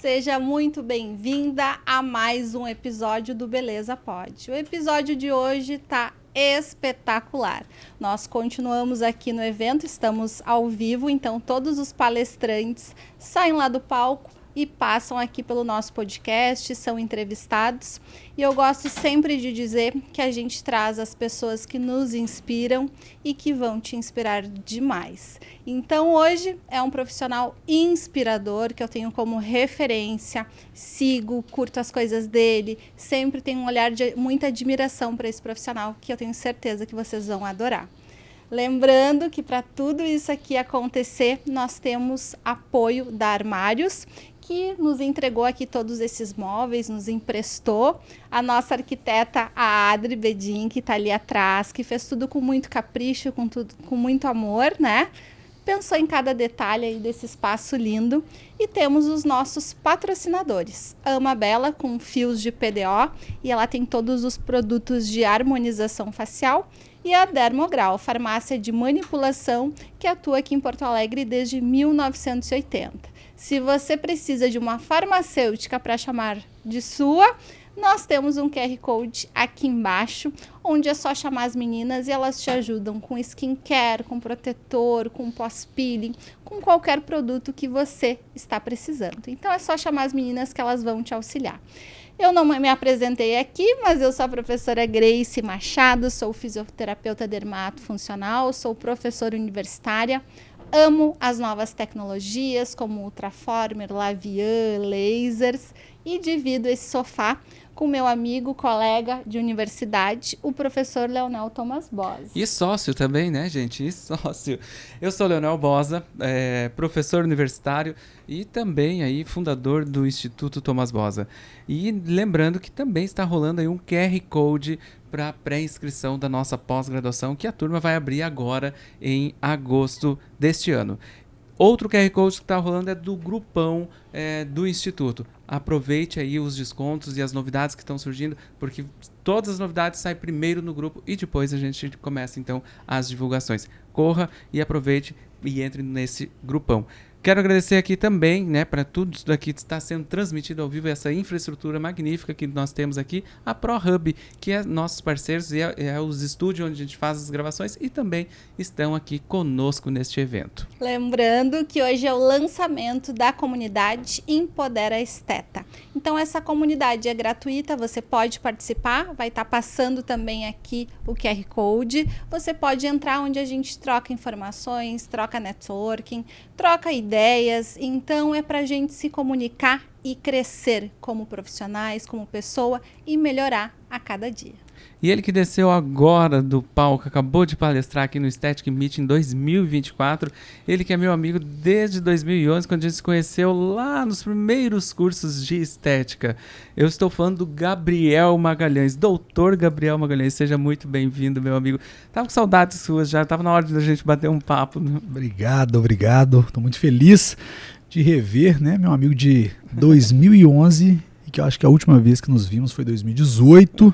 Seja muito bem-vinda a mais um episódio do Beleza Pode. O episódio de hoje tá espetacular. Nós continuamos aqui no evento, estamos ao vivo, então todos os palestrantes saem lá do palco e passam aqui pelo nosso podcast, são entrevistados. E eu gosto sempre de dizer que a gente traz as pessoas que nos inspiram e que vão te inspirar demais. Então hoje é um profissional inspirador que eu tenho como referência, sigo, curto as coisas dele, sempre tenho um olhar de muita admiração para esse profissional que eu tenho certeza que vocês vão adorar. Lembrando que para tudo isso aqui acontecer, nós temos apoio da Armários, que nos entregou aqui todos esses móveis, nos emprestou. A nossa arquiteta, a Adri Bedin, que está ali atrás, que fez tudo com muito capricho, com muito amor, né? Pensou em cada detalhe aí desse espaço lindo. E temos os nossos patrocinadores. A Amabella, com fios de PDO, e ela tem todos os produtos de harmonização facial. E a Dermograu, farmácia de manipulação, que atua aqui em Porto Alegre desde 1980. Se você precisa de uma farmacêutica para chamar de sua, nós temos um QR Code aqui embaixo, onde é só chamar as meninas e elas te ajudam com skincare, com protetor, com pós-peeling, com qualquer produto que você está precisando. Então é só chamar as meninas que elas vão te auxiliar. Eu não me apresentei aqui, mas eu sou a professora Grace Machado, sou fisioterapeuta dermatofuncional, sou professora universitária, amo as novas tecnologias como Ultraformer, Lavian, lasers e divido esse sofá com meu amigo, colega de universidade, o professor Leonel Thomas Bosa. E sócio também, né, gente? E sócio. Eu sou Leonel Bosa, professor universitário e também aí fundador do Instituto Thomas Bosa. E lembrando que também está rolando aí um QR Code para a pré-inscrição da nossa pós-graduação, que a turma vai abrir agora em agosto deste ano. Outro QR Code que está rolando é do grupão do Instituto. Aproveite aí os descontos e as novidades que estão surgindo, porque todas as novidades saem primeiro no grupo e depois a gente começa então as divulgações. Corra e aproveite e entre nesse grupão. Quero agradecer aqui também, né, para tudo isso daqui que está sendo transmitido ao vivo, essa infraestrutura magnífica que nós temos aqui, a ProHub, que é nossos parceiros e é os estúdios onde a gente faz as gravações e também estão aqui conosco neste evento. Lembrando que hoje é o lançamento da comunidade Empodera Esteta. Então essa comunidade é gratuita, você pode participar, vai estar passando também aqui o QR Code. Você pode entrar onde a gente troca informações, troca networking, troca ideias, então é para a gente se comunicar e crescer como profissionais, como pessoa e melhorar a cada dia. E ele que desceu agora do palco, acabou de palestrar aqui no Aesthetic Meeting 2024, ele que é meu amigo desde 2011, quando a gente se conheceu lá nos primeiros cursos de estética. Eu estou falando do Gabriel Magalhães, doutor Gabriel Magalhães, seja muito bem-vindo, meu amigo. Tava com saudades suas já, tava na hora da gente bater um papo. Né? Obrigado. Estou muito feliz de rever, né, meu amigo de 2011, e que eu acho que a última vez que nos vimos foi 2018.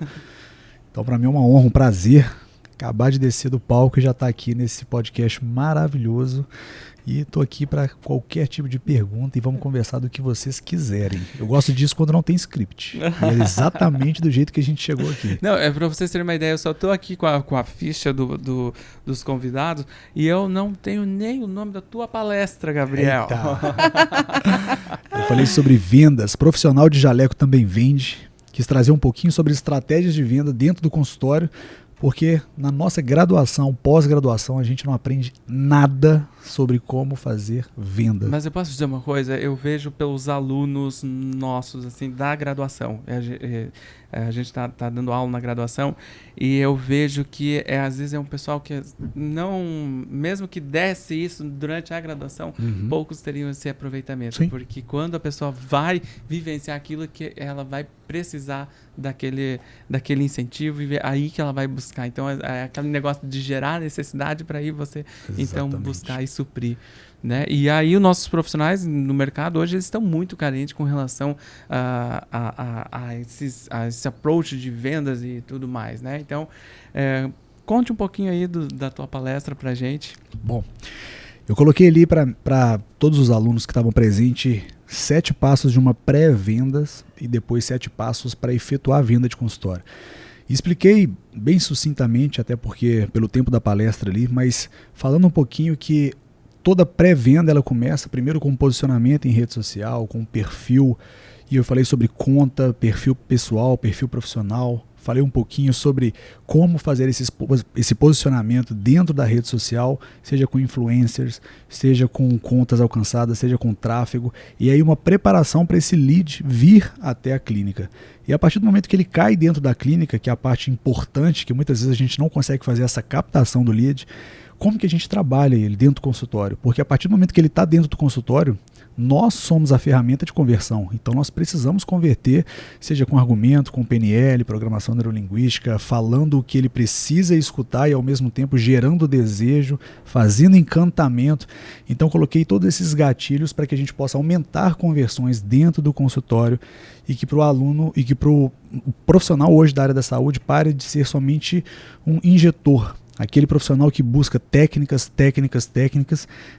Então, para mim é uma honra, um prazer acabar de descer do palco e já estar aqui nesse podcast maravilhoso. E estou aqui para qualquer tipo de pergunta e vamos conversar do que vocês quiserem. Eu gosto disso quando não tem script. E é exatamente do jeito que a gente chegou aqui. Não, é para vocês terem uma ideia, eu só estou aqui com a ficha dos convidados e eu não tenho nem o nome da tua palestra, Gabriel. Eu falei sobre vendas. Profissional de jaleco também vende. Quis trazer um pouquinho sobre estratégias de venda dentro do consultório, porque na nossa graduação, pós-graduação, a gente não aprende nada sobre como fazer venda. Mas eu posso dizer uma coisa, eu vejo pelos alunos nossos, assim, da graduação, a gente tá dando aula na graduação, e eu vejo que às vezes é um pessoal que não, mesmo que desse isso durante a graduação, poucos teriam esse aproveitamento. Sim. Porque quando a pessoa vai vivenciar aquilo, que ela vai precisar daquele incentivo, e aí que ela vai buscar. Então é aquele negócio de gerar necessidade para aí você então buscar e suprir, né? E aí os nossos profissionais no mercado hoje eles estão muito carentes com relação a esse approach de vendas e tudo mais, né? Então conte um pouquinho aí da tua palestra pra gente. Bom, eu coloquei ali para todos os alunos que estavam presentes 7 passos de uma pré-vendas e depois 7 passos para efetuar a venda de consultório. Expliquei bem sucintamente, até porque pelo tempo da palestra ali, mas falando um pouquinho que toda pré-venda ela começa primeiro com posicionamento em rede social, com perfil, e eu falei sobre conta, perfil pessoal, perfil profissional. Falei um pouquinho sobre como fazer esse posicionamento dentro da rede social, seja com influencers, seja com contas alcançadas, seja com tráfego, e aí uma preparação para esse lead vir até a clínica. E a partir do momento que ele cai dentro da clínica, que é a parte importante, que muitas vezes a gente não consegue fazer essa captação do lead, como que a gente trabalha ele dentro do consultório? Porque a partir do momento que ele está dentro do consultório, nós somos a ferramenta de conversão. Então nós precisamos converter, seja com argumento, com PNL, programação neurolinguística, falando o que ele precisa escutar e ao mesmo tempo gerando desejo, fazendo encantamento. Então coloquei todos esses gatilhos para que a gente possa aumentar conversões dentro do consultório e que para o aluno e que para o profissional hoje da área da saúde pare de ser somente um injetor. Aquele profissional que busca técnicas,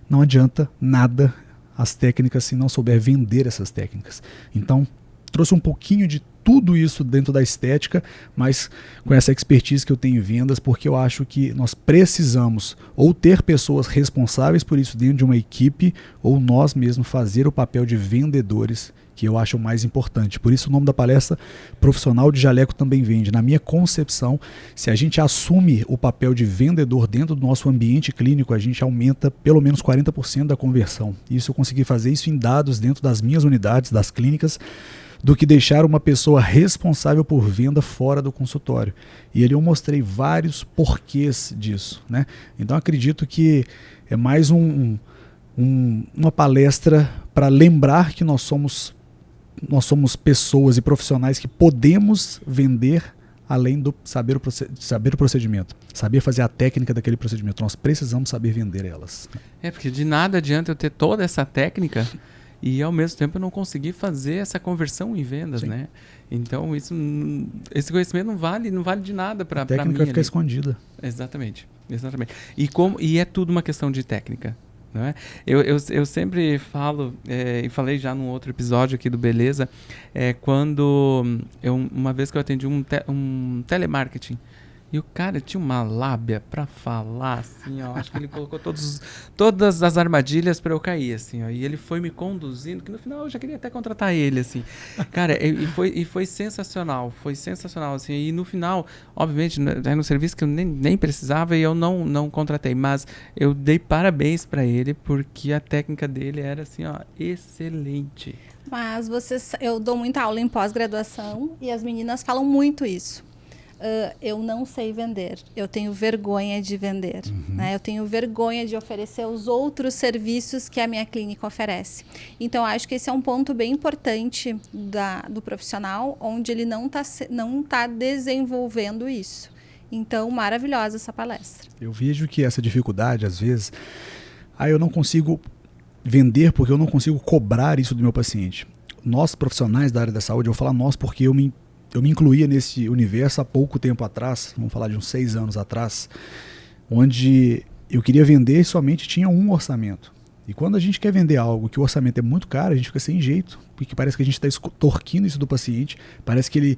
não adianta nada as técnicas se não souber vender essas técnicas. Então, trouxe um pouquinho de tudo isso dentro da estética, mas com essa expertise que eu tenho em vendas, porque eu acho que nós precisamos ou ter pessoas responsáveis por isso dentro de uma equipe, ou nós mesmos fazer o papel de vendedores, que eu acho o mais importante. Por isso o nome da palestra, Profissional de Jaleco Também Vende. Na minha concepção, se a gente assume o papel de vendedor dentro do nosso ambiente clínico, a gente aumenta pelo menos 40% da conversão. Isso eu consegui fazer isso em dados dentro das minhas unidades, das clínicas, do que deixar uma pessoa responsável por venda fora do consultório. E ali eu mostrei vários porquês disso, né? Então acredito que é mais uma palestra para lembrar que nós somos pessoas e profissionais que podemos vender além do saber o procedimento, saber fazer a técnica daquele procedimento. Nós precisamos saber vender elas. Porque de nada adianta eu ter toda essa técnica e ao mesmo tempo eu não conseguir fazer essa conversão em vendas, né? Então esse conhecimento não vale de nada para mim. A técnica vai ficar escondida. Exatamente. E é tudo uma questão de técnica. Não é? Eu sempre falo, e falei já num outro episódio aqui do Beleza, quando uma vez que eu atendi um telemarketing, e o cara tinha uma lábia pra falar, assim, ó, acho que ele colocou todas as armadilhas pra eu cair, assim, ó, e ele foi me conduzindo, que no final eu já queria até contratar ele, assim, cara, e foi sensacional, assim, e no final, obviamente, era um serviço que eu nem precisava e eu não contratei, mas eu dei parabéns pra ele, porque a técnica dele era, assim, ó, excelente. Mas eu dou muita aula em pós-graduação e as meninas falam muito isso. Eu não sei vender, eu tenho vergonha de vender, né? Eu tenho vergonha de oferecer os outros serviços que a minha clínica oferece. Então, acho que esse é um ponto bem importante do profissional, onde ele não tá desenvolvendo isso. Então, maravilhosa essa palestra. Eu vejo que essa dificuldade, às vezes, eu não consigo vender porque eu não consigo cobrar isso do meu paciente. Nós, profissionais da área da saúde, eu vou falar nós porque eu me incluía nesse universo há pouco tempo atrás, vamos falar de uns 6 anos atrás, onde eu queria vender e somente tinha um orçamento. E quando a gente quer vender algo que o orçamento é muito caro, a gente fica sem jeito, porque parece que a gente está extorquindo isso do paciente, parece que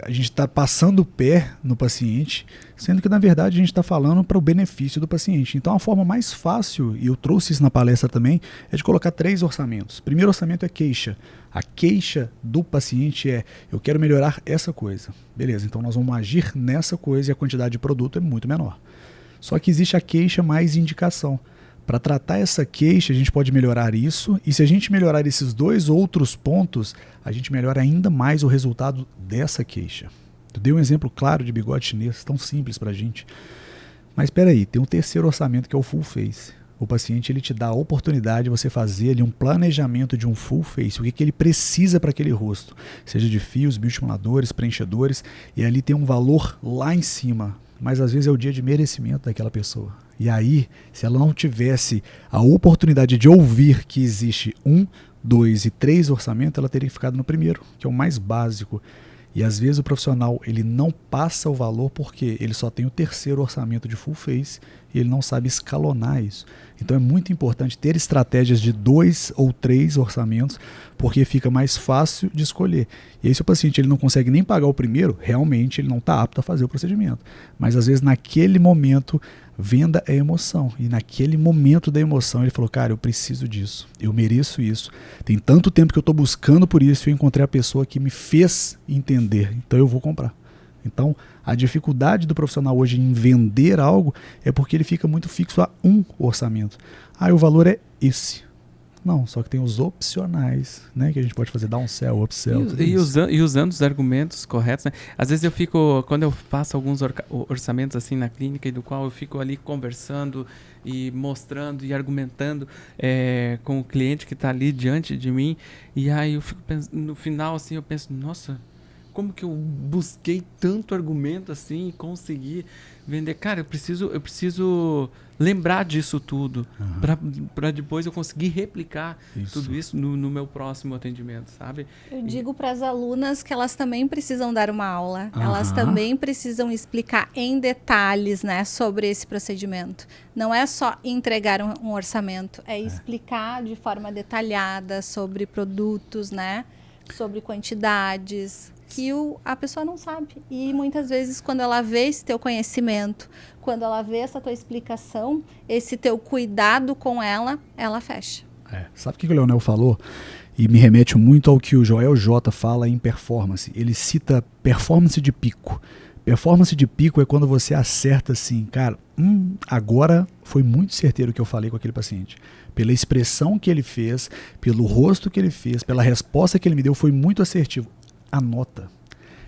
a gente está passando o pé no paciente, sendo que na verdade a gente está falando para o benefício do paciente. Então a forma mais fácil, e eu trouxe isso na palestra também, é de colocar 3 orçamentos. O primeiro orçamento é queixa. A queixa do paciente é: eu quero melhorar essa coisa. Beleza, então nós vamos agir nessa coisa e a quantidade de produto é muito menor. Só que existe a queixa mais indicação. Para tratar essa queixa, a gente pode melhorar isso, e se a gente melhorar esses 2 outros pontos, a gente melhora ainda mais o resultado dessa queixa. Eu dei um exemplo claro de bigode chinês, tão simples para a gente. Mas espera aí, tem um terceiro orçamento que é o full face. O paciente ele te dá a oportunidade de você fazer ali um planejamento de um full face, o que ele precisa para aquele rosto, seja de fios, bioestimuladores, preenchedores, e ali tem um valor lá em cima, mas às vezes é o dia de merecimento daquela pessoa. E aí, se ela não tivesse a oportunidade de ouvir que existe 1, 2 e 3 orçamentos, ela teria ficado no primeiro, que é o mais básico. E às vezes o profissional ele não passa o valor porque ele só tem o terceiro orçamento de full face e ele não sabe escalonar isso. Então é muito importante ter estratégias de 2 ou 3 orçamentos, porque fica mais fácil de escolher. E aí se o paciente ele não consegue nem pagar o primeiro, realmente ele não está apto a fazer o procedimento. Mas às vezes naquele momento, venda é emoção. E naquele momento da emoção ele falou, cara, eu preciso disso, eu mereço isso. Tem tanto tempo que eu estou buscando por isso e eu encontrei a pessoa que me fez entender, então eu vou comprar. Então, a dificuldade do profissional hoje em vender algo é porque ele fica muito fixo a um orçamento. Ah, o valor é esse. Não, só que tem os opcionais, né? Que a gente pode fazer downsell, upsell. E usando os argumentos corretos, né? Às vezes eu fico, quando eu faço alguns orçamentos assim na clínica, e do qual eu fico ali conversando e mostrando e argumentando com o cliente que está ali diante de mim, e aí eu fico pensando, no final assim, eu penso, nossa, como que eu busquei tanto argumento assim e consegui vender? Cara, eu preciso lembrar disso tudo para depois eu conseguir replicar tudo isso no meu próximo atendimento, sabe? Eu digo para as alunas que elas também precisam dar uma aula, elas também precisam explicar em detalhes, né, sobre esse procedimento. Não é só entregar um orçamento, é explicar de forma detalhada sobre produtos, né, sobre quantidades, que a pessoa não sabe. E muitas vezes quando ela vê esse teu conhecimento, quando ela vê essa tua explicação, esse teu cuidado com ela, ela fecha. Sabe o que o Leonel falou? E me remete muito ao que o Joel J fala em performance. Ele cita performance de pico. Performance de pico é quando você acerta assim, cara, agora foi muito certeiro o que eu falei com aquele paciente. Pela expressão que ele fez, pelo rosto que ele fez, pela resposta que ele me deu, foi muito assertivo. Anota.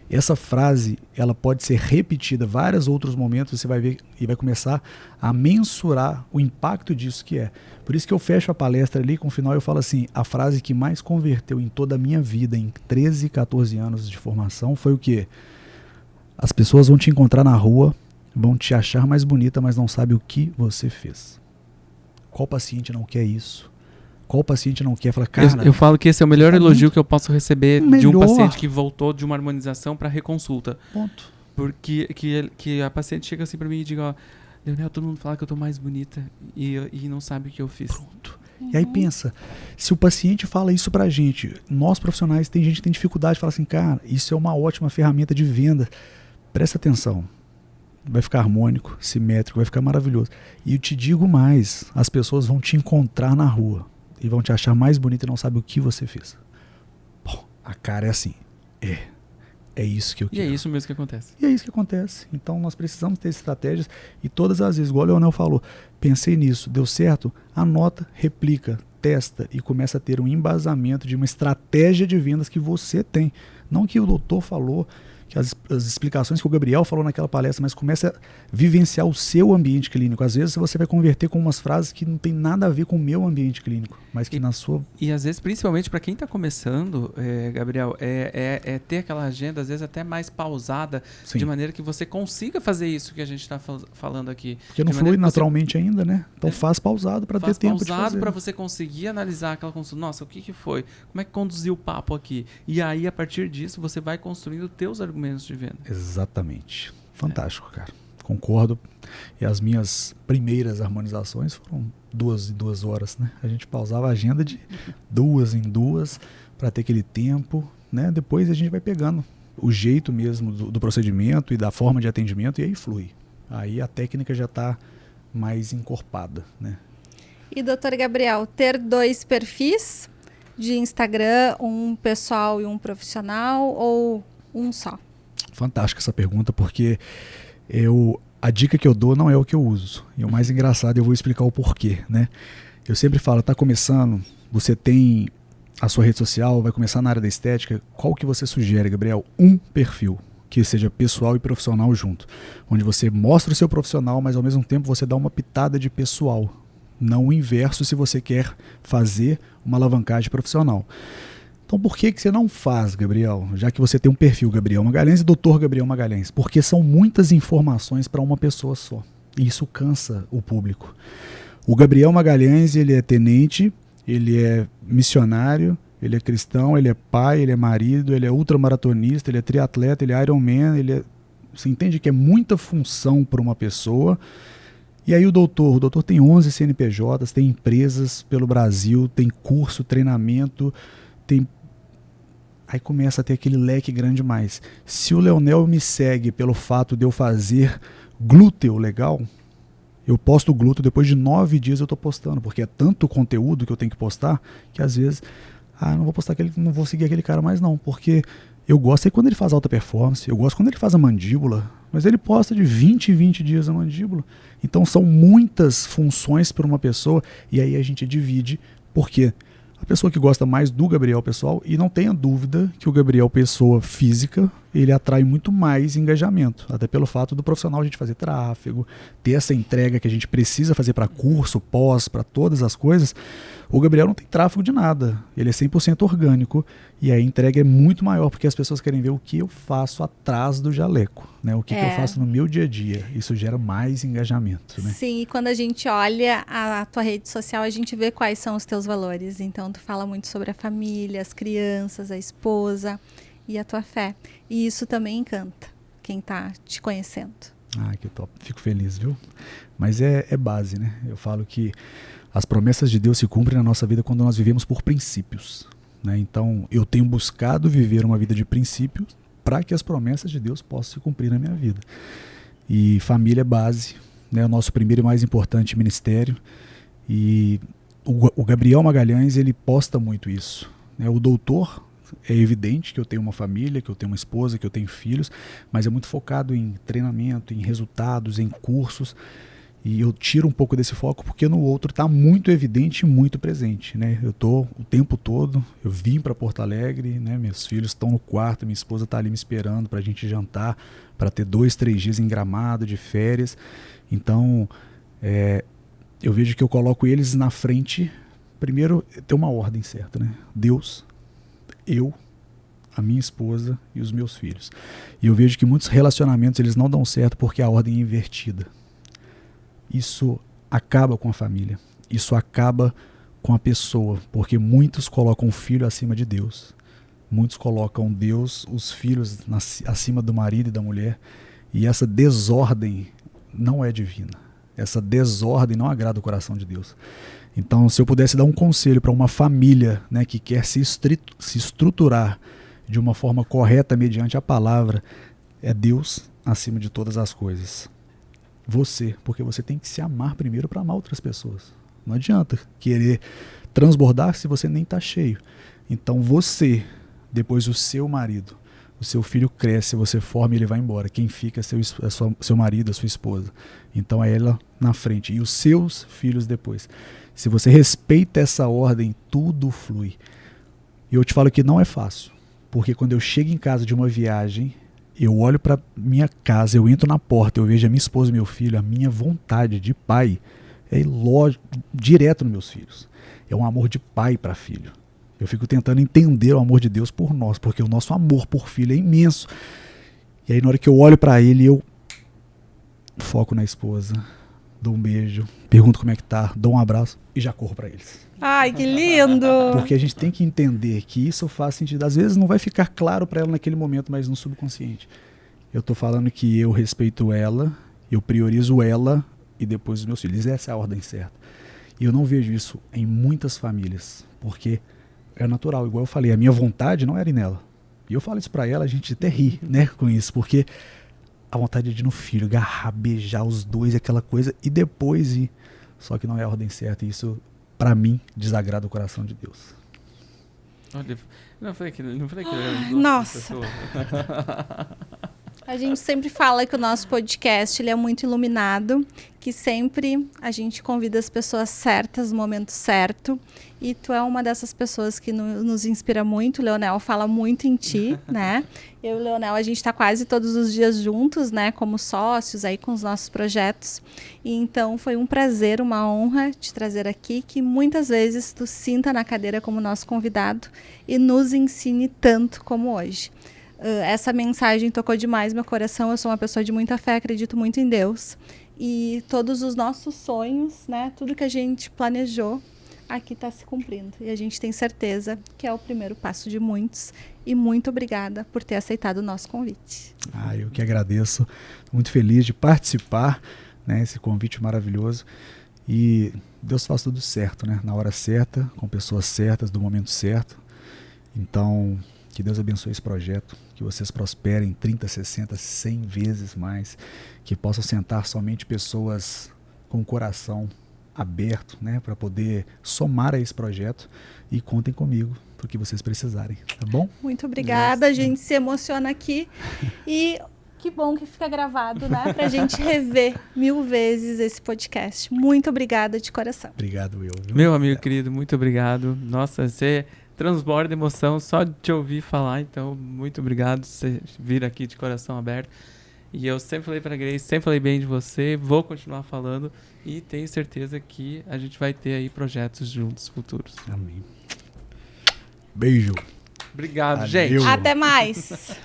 Essa frase, ela pode ser repetida vários outros momentos, você vai ver e vai começar a mensurar o impacto disso que é. Por isso que eu fecho a palestra ali, com o final eu falo assim, a frase que mais converteu em toda a minha vida, em 13, 14 anos de formação, foi o quê? As pessoas vão te encontrar na rua, vão te achar mais bonita, mas não sabe o que você fez. Qual paciente não quer isso? Qual paciente não quer? Fala, cara, eu falo que esse é o melhor elogio que eu posso receber de um melhor. paciente que voltou de uma harmonização para reconsulta. Ponto. Porque que a paciente chega assim para mim e diga, ó, Leonel, todo mundo fala que eu tô mais bonita e não sabe o que eu fiz. Pronto. E aí pensa, se o paciente fala isso pra gente, nós profissionais, tem gente que tem dificuldade de falar assim, cara, isso é uma ótima ferramenta de venda. Presta atenção. Vai ficar harmônico, simétrico, vai ficar maravilhoso. E eu te digo mais, as pessoas vão te encontrar na rua e vão te achar mais bonita e não sabem o que você fez. Bom, a cara é assim, é isso que eu quero. E é isso mesmo que acontece. E é isso que acontece. Então nós precisamos ter estratégias e todas as vezes, igual o Leonel falou, pensei nisso, deu certo, anota, replica, testa e começa a ter um embasamento de uma estratégia de vendas que você tem. Não que o doutor falou, que as explicações que o Gabriel falou naquela palestra, mas começa a vivenciar o seu ambiente clínico. Às vezes você vai converter com umas frases que não tem nada a ver com o meu ambiente clínico, mas que na sua... E às vezes, principalmente para quem está começando, Gabriel, é ter aquela agenda, às vezes até mais pausada, Sim. de maneira que você consiga fazer isso que a gente está falando aqui. Porque não flui naturalmente ainda, né? Então faz pausado para ter tempo de fazer. Faz pausado para você conseguir analisar aquela consulta. Nossa, o que foi? Como é que conduziu o papo aqui? E aí, a partir disso, você vai construindo teus argumentos de venda. Exatamente. Fantástico, cara. Concordo. E as minhas primeiras harmonizações foram 2 em 2 horas, né? A gente pausava a agenda de 2 em 2 para ter aquele tempo, né? Depois a gente vai pegando o jeito mesmo do procedimento e da forma de atendimento e aí flui. Aí a técnica já está mais encorpada, né? E doutor Gabriel, ter 2 perfis de Instagram, um pessoal e um profissional ou um só? Fantástica essa pergunta, porque a dica que eu dou não é o que eu uso. E o mais engraçado, eu vou explicar o porquê, né? Eu sempre falo, está começando, você tem a sua rede social, vai começar na área da estética, qual que você sugere, Gabriel? Um perfil, que seja pessoal e profissional junto. Onde você mostra o seu profissional, mas ao mesmo tempo você dá uma pitada de pessoal. Não o inverso se você quer fazer uma alavancagem profissional. Então por que você não faz, Gabriel? Já que você tem um perfil Gabriel Magalhães e Dr. Gabriel Magalhães. Porque são muitas informações para uma pessoa só. E isso cansa o público. O Gabriel Magalhães, ele é tenente, ele é missionário, ele é cristão, ele é pai, ele é marido, ele é ultramaratonista, ele é triatleta, ele é Ironman, você entende que é muita função para uma pessoa. E aí o doutor tem 11 CNPJs, tem empresas pelo Brasil, tem curso, treinamento, aí começa a ter aquele leque grande demais. Se o Leonel me segue pelo fato de eu fazer glúteo legal, eu posto glúteo, depois de 9 dias eu estou postando, porque é tanto conteúdo que eu tenho que postar, que às vezes, não vou postar não vou seguir aquele cara mais não, porque eu gosto aí quando ele faz alta performance, eu gosto quando ele faz a mandíbula, mas ele posta de 20 em 20 dias a mandíbula. Então são muitas funções para uma pessoa, e aí a gente divide, porque a pessoa que gosta mais do Gabriel pessoal, e não tenha dúvida que o Gabriel pessoa física, ele atrai muito mais engajamento, até pelo fato do profissional a gente fazer tráfego, ter essa entrega que a gente precisa fazer para curso, pós, para todas as coisas. O Gabriel não tem tráfego de nada, ele é 100% orgânico, e a entrega é muito maior, porque as pessoas querem ver o que eu faço atrás do jaleco, né? O que eu faço no meu dia a dia. Isso gera mais engajamento, né? Sim, e quando a gente olha a tua rede social, a gente vê quais são os teus valores. Então, tu fala muito sobre a família, as crianças, a esposa e a tua fé. E isso também encanta quem tá te conhecendo. Que top. Fico feliz, viu? Mas é base, né? Eu falo que as promessas de Deus se cumprem na nossa vida quando nós vivemos por princípios, né? Então, eu tenho buscado viver uma vida de princípios para que as promessas de Deus possam se cumprir na minha vida. E família é base, né? O nosso primeiro e mais importante ministério. E o Gabriel Magalhães, ele posta muito isso, né? O doutor, é evidente que eu tenho uma família, que eu tenho uma esposa, que eu tenho filhos, mas é muito focado em treinamento, em resultados, em cursos. E eu tiro um pouco desse foco porque no outro está muito evidente e muito presente, né? Eu estou o tempo todo, eu vim para Porto Alegre, né? Meus filhos estão no quarto, minha esposa está ali me esperando para a gente jantar, para ter 2, 3 dias em Gramado, de férias. Então, eu vejo que eu coloco eles na frente. Primeiro, tem uma ordem certa, né? Deus, eu, a minha esposa e os meus filhos. E eu vejo que muitos relacionamentos eles não dão certo porque a ordem é invertida. Isso acaba com a família, isso acaba com a pessoa, porque muitos colocam o filho acima de Deus, muitos colocam Deus, os filhos acima do marido e da mulher, e essa desordem não é divina, essa desordem não agrada o coração de Deus. Então, se eu pudesse dar um conselho para uma família, né, que quer se estruturar de uma forma correta mediante a palavra, é Deus acima de todas as coisas. Porque você tem que se amar primeiro para amar outras pessoas. Não adianta querer transbordar se você nem está cheio. Então você, depois o seu marido, o seu filho cresce, você forma e ele vai embora. Quem fica é seu marido, a sua esposa. Então é ela na frente e os seus filhos depois. Se você respeita essa ordem, tudo flui. E eu te falo que não é fácil, porque quando eu chego em casa de uma viagem, eu olho para minha casa, eu entro na porta, eu vejo a minha esposa e meu filho, a minha vontade de pai é ir direto nos meus filhos. É um amor de pai para filho. Eu fico tentando entender o amor de Deus por nós, porque o nosso amor por filho é imenso. E aí na hora que eu olho para ele, eu foco na esposa, dou um beijo, pergunto como é que tá, dou um abraço e já corro para eles. Ai, que lindo! Porque a gente tem que entender que isso faz sentido. Às vezes não vai ficar claro para ela naquele momento, mas no subconsciente. Eu tô falando que eu respeito ela, eu priorizo ela e depois os meus filhos. Essa é a ordem certa. E eu não vejo isso em muitas famílias, porque é natural. Igual eu falei, a minha vontade não era ir nela. E eu falo isso para ela, a gente até ri, né, com isso, porque a vontade é de ir no filho, agarrar, beijar os dois, aquela coisa, e depois ir. Só que não é a ordem certa, e isso, para mim, desagrada o coração de Deus. Olha, não falei que nossa! A gente sempre fala que o nosso podcast ele é muito iluminado, que sempre a gente convida as pessoas certas no momento certo. E tu é uma dessas pessoas que nos inspira muito. O Leonel fala muito em ti, né? Eu e o Leonel, a gente está quase todos os dias juntos, né? Como sócios aí com os nossos projetos. E então foi um prazer, uma honra te trazer aqui, que muitas vezes tu sinta na cadeira como nosso convidado e nos ensine tanto como hoje. Essa mensagem tocou demais meu coração. Eu sou uma pessoa de muita fé, acredito muito em Deus. E todos os nossos sonhos, né? Tudo que a gente planejou, aqui está se cumprindo. E a gente tem certeza que é o primeiro passo de muitos. E muito obrigada por ter aceitado o nosso convite. Eu que agradeço. Estou muito feliz de participar, né, esse convite maravilhoso. E Deus faz tudo certo, né? Na hora certa, com pessoas certas, do momento certo. Então, que Deus abençoe esse projeto, que vocês prosperem 30, 60, 100 vezes mais, que possam sentar somente pessoas com o coração aberto, né, para poder somar a esse projeto, e contem comigo para o que vocês precisarem, tá bom? Muito obrigada, a gente se emociona aqui e que bom que fica gravado, né, para a gente rever 1000 vezes esse podcast. Muito obrigada de coração. Obrigado, Will. Viu? Meu amigo querido, muito obrigado. Nossa, você transborda emoção só de te ouvir falar, então muito obrigado por você vir aqui de coração aberto. E eu sempre falei pra Grace, sempre falei bem de você, vou continuar falando e tenho certeza que a gente vai ter aí projetos juntos futuros. Amém. Beijo. Obrigado, Valeu. gente. Até mais.